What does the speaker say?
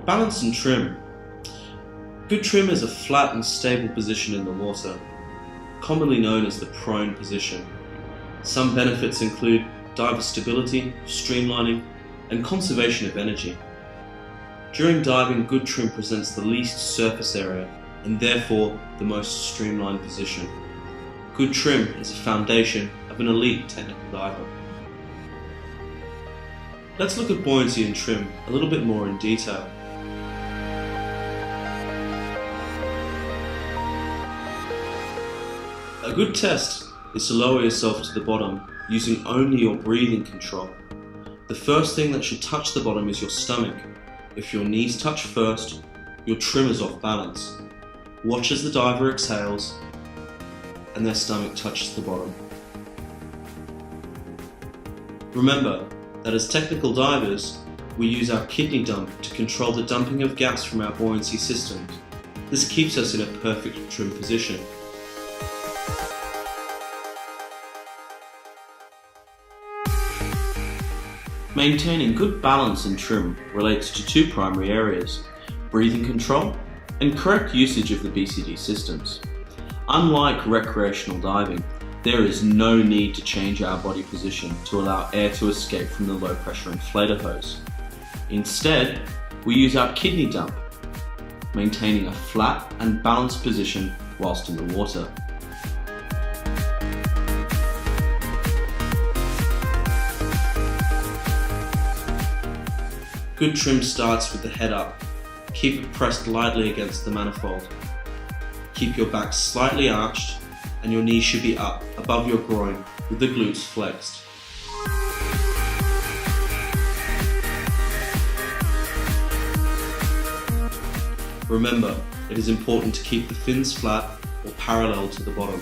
Balance and trim. Good trim is a flat and stable position in the water, commonly known as the prone position. Some benefits include diver stability, streamlining, and conservation of energy. During diving, good trim presents the least surface area and therefore the most streamlined position. Good trim is a foundation of an elite technical diver. Let's look at buoyancy and trim a little bit more in detail. A good test is to lower yourself to the bottom using only your breathing control. The first thing that should touch the bottom is your stomach. If your knees touch first, your trim is off balance. Watch as the diver exhales and their stomach touches the bottom. Remember that as technical divers, we use our kidney dump to control the dumping of gas from our buoyancy systems. This keeps us in a perfect trim position. Maintaining good balance and trim relates to two primary areas: breathing control and correct usage of the BCD systems. Unlike recreational diving, there is no need to change our body position to allow air to escape from the low pressure inflator hose. Instead, we use our kidney dump, maintaining a flat and balanced position whilst in the water. Good trim starts with the head up. Keep it pressed lightly against the manifold. Keep your back slightly arched and your knees should be up above your groin with the glutes flexed. Remember, it is important to keep the fins flat or parallel to the bottom.